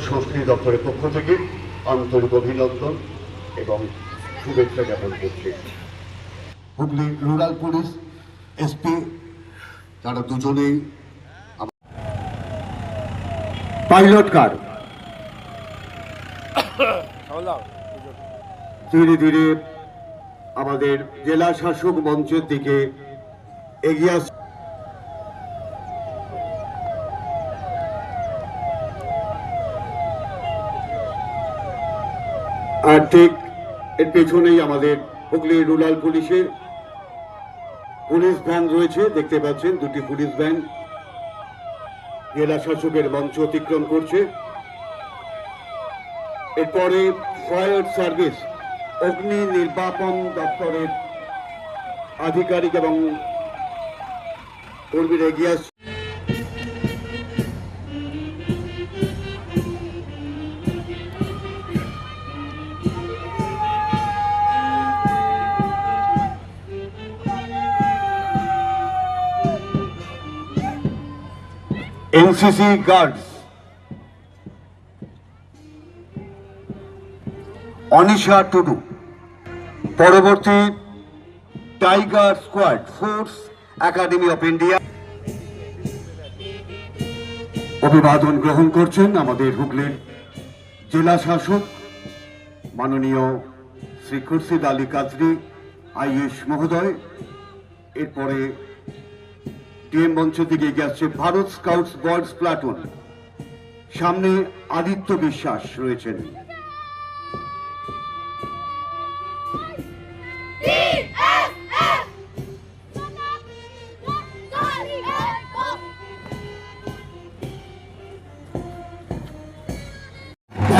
সংস্কৃতি দপ্তরের পক্ষ থেকে আন্তরিক অভিনন্দন এবং শুভেচ্ছা জ্ঞাপন করছি। হুগলি রুরাল পুলিশ এসপি তারা দুজনেই পাইলট কার ধীরে ধীরে আমাদের জেলা শাসক মঞ্চের দিকে এগিয়ে আসছে। আর ঠিক এর পেছনেই আমাদের হুগলি রুরাল পুলিশের পুলিশ ভ্যান রয়েছে, দেখতে পাচ্ছেন দুটি পুলিশ ভ্যান জেলা শাসকের মঞ্চ অতিক্রম করছে। এরপরে ফায়ার সার্ভিস অগ্নি নির্বাপন দপ্তরের আধিকারিক এবং কর্মীরা এগিয়ে আসছে। এনসিসি গার্ডস অনিশা টুডু, পরবর্তী tiger squad force academy of India অভিবাদন গ্রহণ করছেন আমাদের হুগলির জেলা শাসক মাননীয় শ্রী খুরশিদ আলী কাজরি আইএস মহোদয়। এরপরে ডিএম মঞ্চ দিকে এগিয়ে আসছে ভারত স্কাউটস বয়েজ প্লাটুন, সামনে আদিত্য বিশ্বাস রয়েছেন।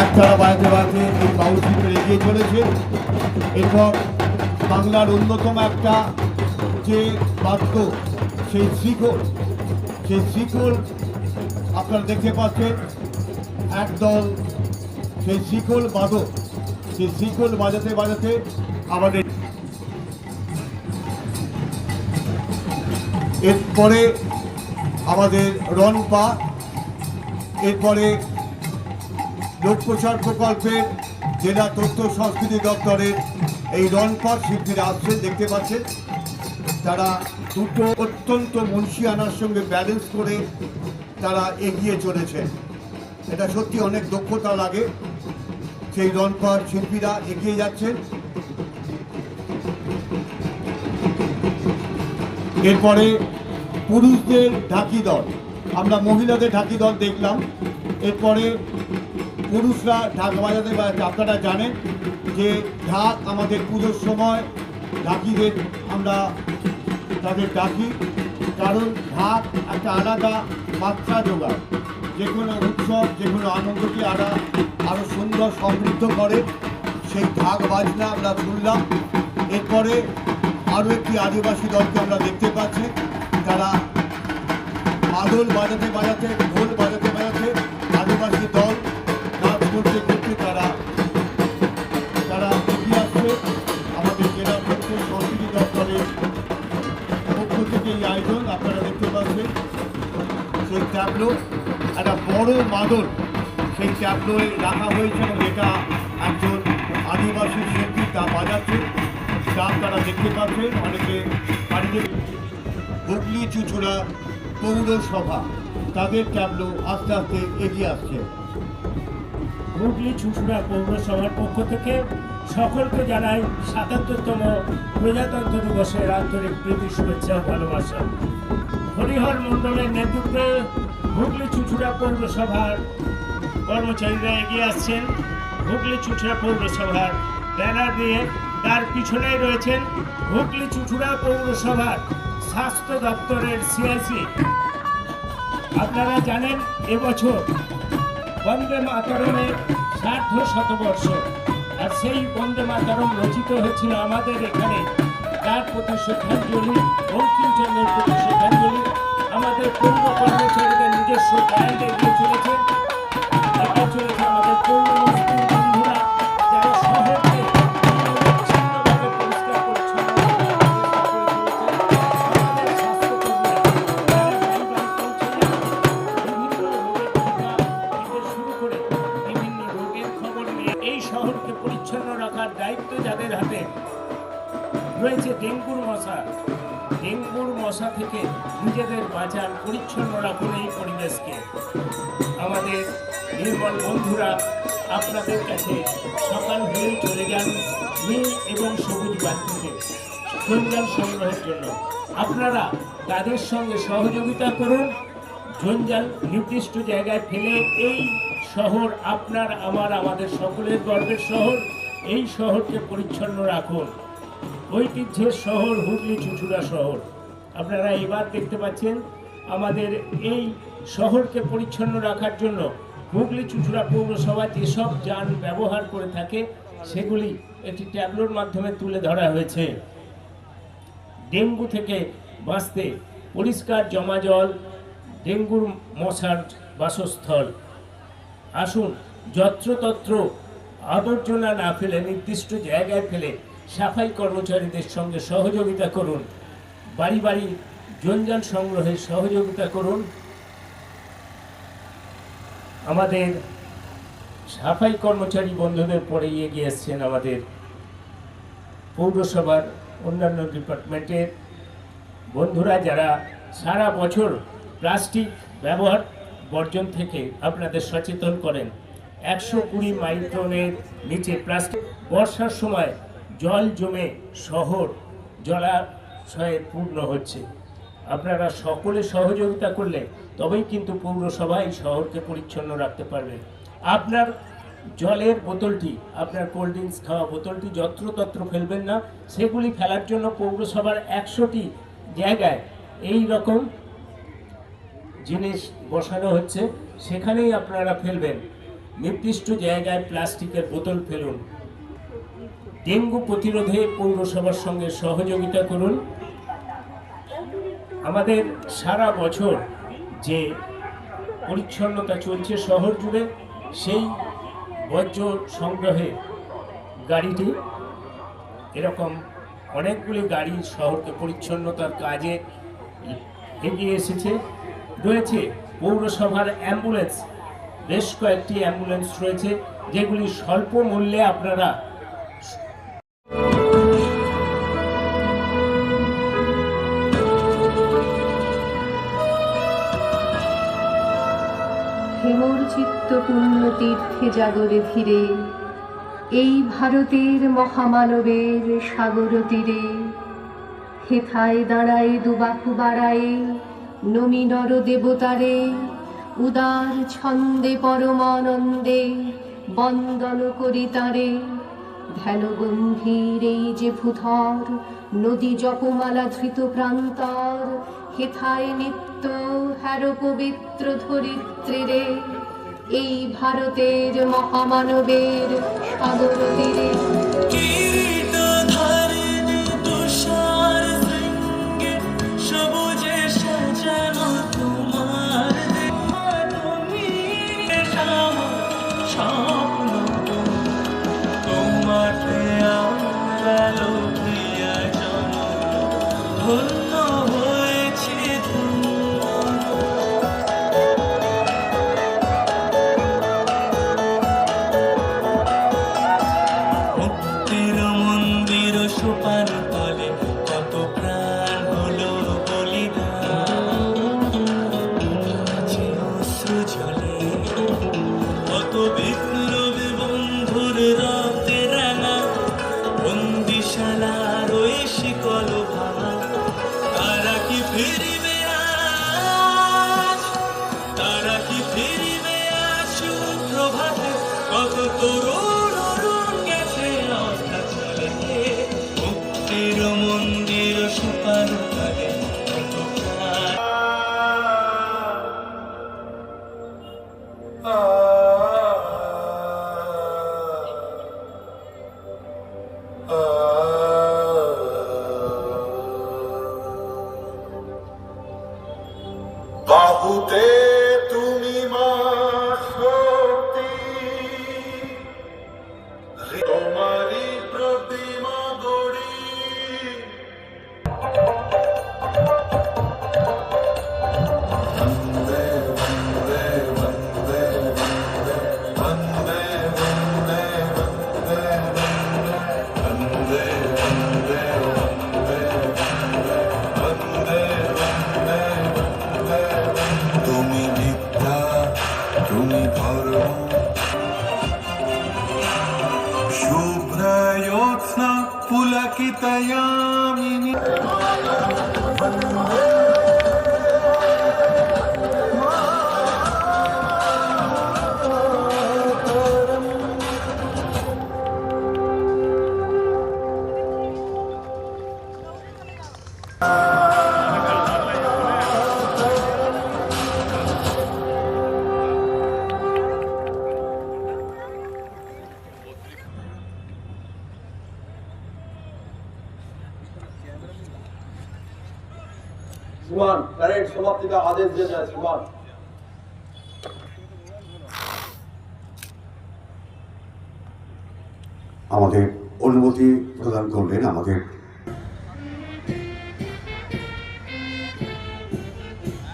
একতারা বাজতে বাজতে এই বাউল শিল্পের এগিয়ে চলেছে। এরপর বাংলার অন্যতম একটা যে বাদ্য সেই শিকল আপনারা দেখতে পাচ্ছেন, একদল সেই শিকল বাদক, সেই শিকল বাজাতে বাজাতে আমাদের এরপরে আমাদের রনপা, এরপরে লোক প্রচার প্রকল্পের জেলা তথ্য সংস্কৃতি দপ্তরের এই রনপার শিল্পীরা আসছেন, দেখতে পাচ্ছেন। তারা দুটো অত্যন্ত মুন্সিয়ানার সঙ্গে ব্যালেন্স করে তারা এগিয়ে চলেছে। এটা সত্যি অনেক দক্ষতা লাগে। সেই রনপার শিল্পীরা এগিয়ে যাচ্ছেন। এরপরে পুরুষদের ঢাকি দল, আমরা মহিলাদের ঢাকি দল দেখলাম। এরপরে পুরুষরা ঢাক বাজাতে বাজাতে, আপনারা জানেন যে ঢাক আমাদের পুজোর সময় ঢাকিদের আমরা তাদের ডাকি, কারণ ঢাক একটা আলাদা মাত্রা যোগায়, যে কোনো উৎসব যে কোনো আনন্দকে আরও সুন্দর সমৃদ্ধ করে। সেই ঢাক বাজনা আমরা শুনলাম। এরপরে আরও একটি আদিবাসী দলকে আমরা দেখতে পাচ্ছি, তারা মাদল বাজাতে বাজাতে, ঢোল বাজাতে বাজাতে, আদিবাসী দল নাচ করতে করতে তারা এগিয়ে আসছে। আমাদের জেলা তথ্য সংস্কৃতি দপ্তরের পক্ষ থেকে এই আয়োজন আপনারা দেখতে পাচ্ছেন। সেই ট্যাবলো একটা বড় মাদল সেই ট্যাবলোয় রাখা হয়েছে এবং এটা একজন আদিবাসী শিল্পী তা বাজাচ্ছে, যা তারা দেখতে পাচ্ছেন। অনেকে বাড়িতে হুগলি চুঁচুড়া পৌরসভা তাদের ট্যাবলো আস্তে আস্তে এগিয়ে আসছে। হুগলি চুঁচুড়া পৌরসভার পক্ষ থেকে সকলকে জানাই ৭৭তম প্রজাতন্ত্র দিবসের আন্তরিক প্রীতি, শুভেচ্ছা, ভালোবাসা। হরিহর মণ্ডলের নেতৃত্বে হুগলি চুঁচুড়া পৌরসভার কর্মচারীরা এগিয়ে আসছেন। হুগলি চুঁচুড়া পৌরসভার ব্যানার দিয়ে, তার পিছনেই রয়েছেন হুগলি চুঁচুড়া পৌরসভার স্বাস্থ্য দপ্তরের সিআইসি। আপনারা জানেন এবছর বন্দে মাতরমের সার্ধ শতবর্ষ। আর সেই বন্দে মাতরম রচিত হয়েছিল আমাদের এখানে, তার প্রতি শ্রদ্ধাঞ্জলি, বঙ্কিমচন্দ্রের প্রতি শ্রদ্ধাঞ্জলি। আমাদের পূর্ব কর্মচারীদের নিজস্ব ব্যান্ড এগিয়ে চলেছে আমাদের পৌর মুসলিম বন্ধুরা, যারা শহরকে বিচ্ছিন্নভাবে পরিষ্কার পরিচ্ছন্ন করে চলেছে। আমাদের স্বাস্থ্যকর্মীরা যারা বাড়ি বাড়ি পৌঁছে বিভিন্ন রোগের টিকা থেকে শুরু করে বিভিন্ন রোগের খবর নিয়ে এই শহরকে পরিচ্ছন্ন রাখার দায়িত্ব যাদের হাতে রয়েছে। ডেঙ্গুর মশা থেকে নিজেদের বাঁচান, পরিচ্ছন্ন রাখুন এই পরিবেশকে। আমাদের নির্মল বন্ধুরা আপনাদের কাছে সকাল হয়েই চলে যান নীল এবং সবুজ বাতিতে জঞ্জাল সংগ্রহের জন্য। আপনারা তাদের সঙ্গে সহযোগিতা করুন, জঞ্জাল নির্দিষ্ট জায়গায় ফেলে এই শহর আপনার, আমাদের সকলের গর্বের শহর, এই শহরকে পরিচ্ছন্ন রাখুন। ঐতিহ্যের শহর হুগলি চুঁচুড়া শহর। আপনারা এবার দেখতে পাচ্ছেন আমাদের এই শহরকে পরিচ্ছন্ন রাখার জন্য হুগলি চুঁচুড়া পৌরসভা যেসব যান ব্যবহার করে থাকে সেগুলি একটি ট্যাবলোর মাধ্যমে তুলে ধরা হয়েছে। ডেঙ্গু থেকে বাঁচতে পরিষ্কার জমা জল ডেঙ্গুর মশার বাসস্থল। আসুন যত্রতত্র আবর্জনা না ফেলে নির্দিষ্ট জায়গায় ফেলে সাফাই কর্মচারীদের সঙ্গে সহযোগিতা করুন, বাড়ি বাড়ি জঞ্জাল সংগ্রহে সহযোগিতা করুন। আমাদের সাফাই কর্মচারী বন্ধুদের পরে এগিয়ে এসছেন আমাদের পৌরসভার অন্যান্য ডিপার্টমেন্টের বন্ধুরা, যারা সারা বছর প্লাস্টিক ব্যবহার বর্জন থেকে আপনাদের সচেতন করেন। 120 মাইক্রনের নিচে প্লাস্টিক। বর্ষার সময় জল জমে শহর জলাশয়ে পূর্ণ হচ্ছে। আপনারা সকলে সহযোগিতা করলে তবেই কিন্তু পৌরসভা এই শহরকে পরিচ্ছন্ন রাখতে পারবে। আপনার জলের বোতলটি, আপনার কোল্ড ড্রিঙ্কস খাওয়া বোতলটি যত্রতত্র ফেলবেন না। সেগুলি ফেলার জন্য পৌরসভার 100টি জায়গায় এই রকম জিনিস বসানো হচ্ছে, সেখানেই আপনারা ফেলবেন। নির্দিষ্ট জায়গায় প্লাস্টিকের বোতল ফেলুন। ডেঙ্গু প্রতিরোধে পৌরসভার সঙ্গে সহযোগিতা করুন। আমাদের সারা বছর যে পরিচ্ছন্নতা চলছে শহর জুড়ে, সেই বর্জ্য সংগ্রহে গাড়িটি, এরকম অনেকগুলি গাড়ি শহরকে পরিচ্ছন্নতার কাজে এগিয়ে এসেছে। রয়েছে পৌরসভার অ্যাম্বুলেন্স, বেশ কয়েকটি অ্যাম্বুলেন্স রয়েছে যেগুলি স্বল্প মূল্যে আপনারা হেমর চিত্ত পুণ্য তীর্থে জাগরে ধীরে, এই ভারতের মহামানবের সাগর তীরে, হেথায় দাঁড়ায় দুবাকু বাড়ায় নমি নর দেবতারে, উদার ছন্দে পরমানন্দে বন্দন করি তারে। ধ্যান গম্ভীর এই যে ভূধর নদী জপমালা ধৃত প্রান্তর, হেথায় নিত্য হ্যার পবিত্র ধরিত্রীরে, এই ভারতের মহামানবের সাগর তীরে। Ah पुलकितयामिनी श्रीमान परेड समाप्ति का आदेश दिया जाए श्रीमान। আমাদের অনুমতি প্রদান করলেন আমাদের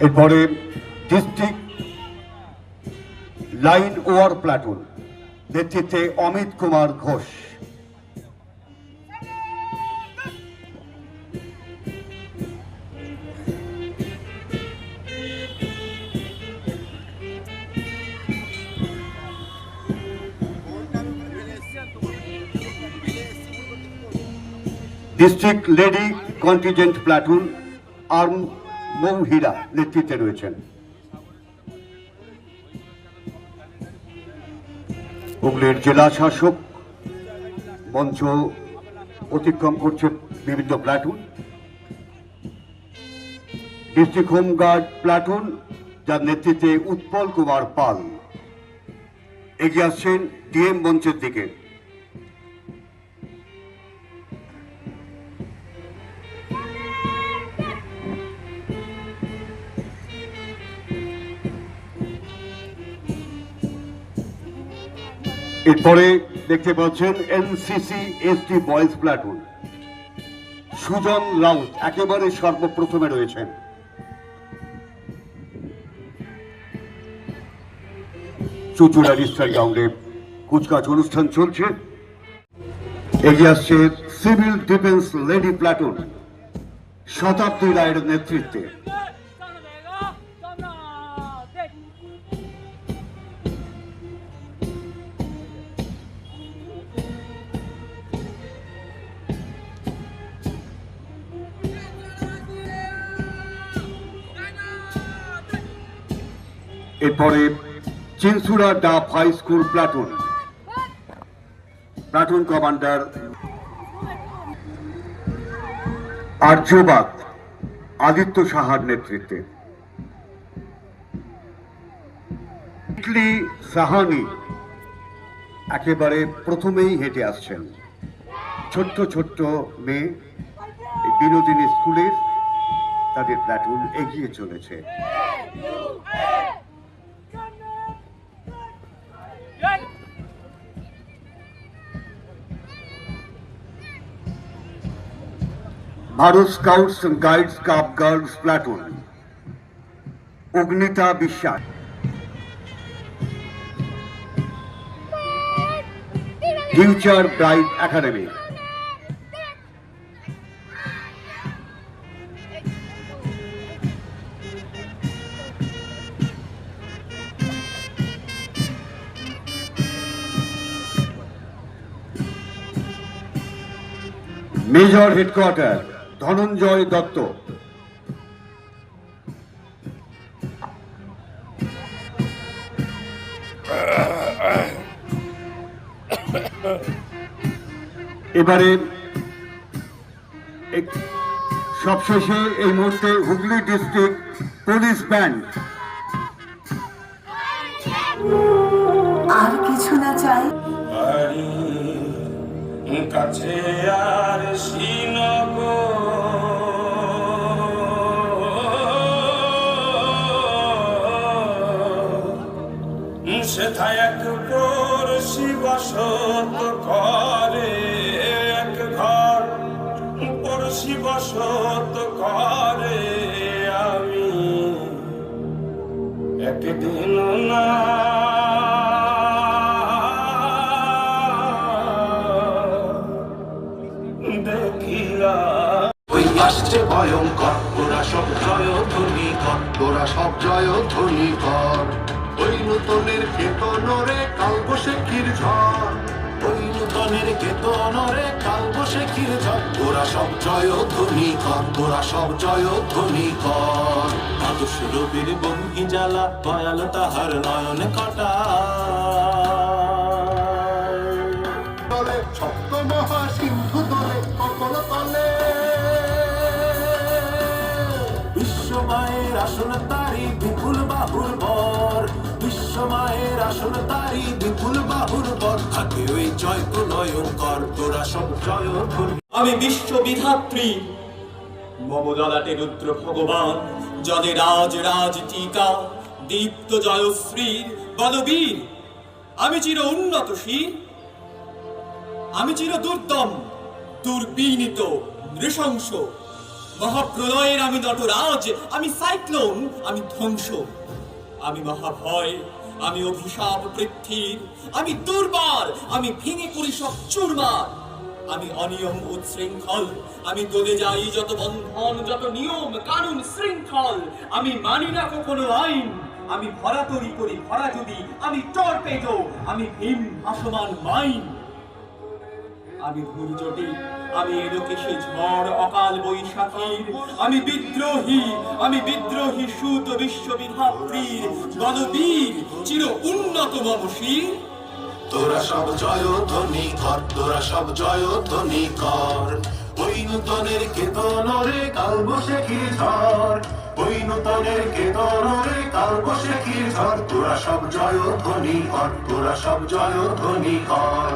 এরপরে ডিস্ট্রিক্ট লাইন ওভার প্লাটুন নেতৃত্বে Amit Kumar Ghosh. District lady contingent platoon আর্ম মৌহিরা নেতৃত্বে রয়েছেন। হুগলির জেলা শাসক মঞ্চ অতিক্রম করছে বিভিন্ন প্লাটুন। ডিস্ট্রিক্ট হোমগার্ড প্লাটুন যার নেতৃত্বে উৎপল কুমার পাল এগিয়ে আসছেন ডিএম মঞ্চের দিকে। এরপরে দেখতে পাচ্ছেন NCC ST boys platoon Sujan Raut একেবারে সর্বপ্রথমে রয়েছেন। চুচুড়া ডিস্ট্রিক্ট গ্রাউন্ডে কুচকাচ অনুষ্ঠান চলছে। এগিয়ে আসছে সিভিল ডিফেন্স লেডি প্লাটুন শতাব্দী রায়ের নেতৃত্বে। এরপরে Chinsurah Duff High School platoon platoon commander আর্যবাদ আদিত্য সাহার নেতৃত্বে। ইটলি সাহানি একেবারে প্রথমেই হেঁটে আসছেন। ছোট্ট ছোট্ট মেয়ে বিনোদিনী স্কুলের তাদের প্লাটুন এগিয়ে চলেছে। Bharat Scouts and Guides cub girls platoon Agnita Biswas. Future Bright Academy major headquarter Dhananjay Dutta. এবারে সবশেষে এই মুহূর্তে হুগলি ডিস্ট্রিক্ট পুলিশ ব্যান্ড। আর কিছু না চাই কাছে আর সেথায় এক পড়শি বসত করে এক ঘর পড়শি বসত করে আমি একদিন না আসছে ভয়ঙ্কর তোরা সব জয় ধ্বনি কর তোরা সব জয় ধ্বনি কর ওই নূতনের কেতনরে কাল বসে ঝড় ওই নূতনের কেতন কেতনরে কাল বৈশাখীর ঝড় তোরা সব জয়ধ্বনি কর তোরা সব জয়ধ্বনি কর আদর্শ রবির বঙ্গি জ্বালা দয়াল তাহার নয়ন কাটা দলে সপ্ত মহা সিন্ধু দলে অকল তলে বিশ্বমায়ের আসন তারি বিপুল বাহুর বর বিশ্বমায়ের আসন তারি বিপুল বাহুর বর থাকে ওই জয় প্রণয়ন কর তোরা সব জয়ধ্বনি আমি বিশ্ববিধাত্রী মমলাটে রুদ্র ভগবান যাদের রাজ রাজ টিকা দীপ্ত জয়শ্রীর বলবীর আমি চির উন্নতশীল আমি চির দুর্দম দুর্বিনীত নৃশংস মহাপ্রলয়ের আমি নটরাজ আমি সাইক্লোন আমি ধ্বংস আমি মহাভয় আমি অভিশাপ পৃথ্বীর আমি দুর্বার আমি ভেঙে করি সব চুরমার আমি অনিয়ম উচ্ছৃঙ্খল আমি গলে যাই যত বন্ধন যত নিয়ম কানুন শৃঙ্খল আমি মানি না কখনো আইন আমি ভরা তরি করি ভরা যদি আমি টর্পেডো আমি ভীম ভাসমান মাইন আমি ভুলজটি আমি এলোকেশে ঝড় অকাল বৈশাখীর আমি বিদ্রোহী সুত বিশ্ববিধাত্রীর বলবীর চির উন্নত মমশীর তোরা সব জয়ধ্বনি কর তোরা সব জয়ধ্বনি কর ওই নূতনের কেতনরে কাল বৈশাখীর ঝড় ওই নূতনের কেতনরে কাল বৈশাখীর ঝড় তোরা সব জয়ধ্বনি কর তোরা সব জয়ধ্বনি কর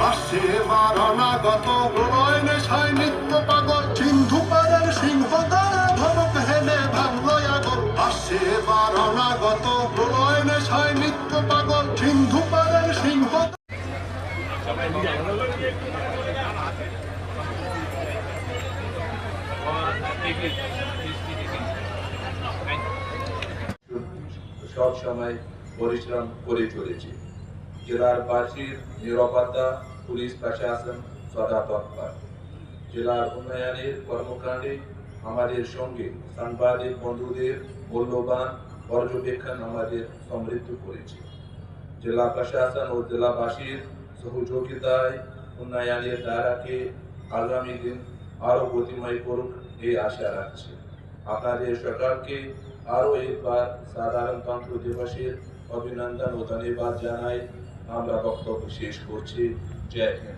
আসছে বার অনাগত প্রলয় নেশায় নিত্য পাগল সিন্ধু পাড়ের সিংহ দ্বারা ধমক হেলে ভাঙল আগল আসছে বার অনাগত প্রলয় নেশায় নিত্য পাগল সিন্ধু পাড়ের সিংহ সব সময় পরিশ্রম করে চলেছে জেলার বাসীর নিরাপত্তা পুলিশ প্রশাসন সদা তৎপর জেলার উন্নয়নের কর্মকাণ্ডে আমাদের সঙ্গে সাংবাদিক বন্ধুদের মূল্যবান পর্যবেক্ষণ আমাদের সমৃদ্ধ করেছে জেলা প্রশাসন ও জেলাবাসীর সহযোগিতায় উন্নয়নের ধারাকে আগামী দিন আরো গতিময় করুক এই আশা রাখছি আপনাদের সরকারকে আরো একবার সাধারণতন্ত্র দিবসের অভিনন্দন ও ধন্যবাদ জানাই আমরা বক্তব্য শেষ করছি জয় হিন্দ।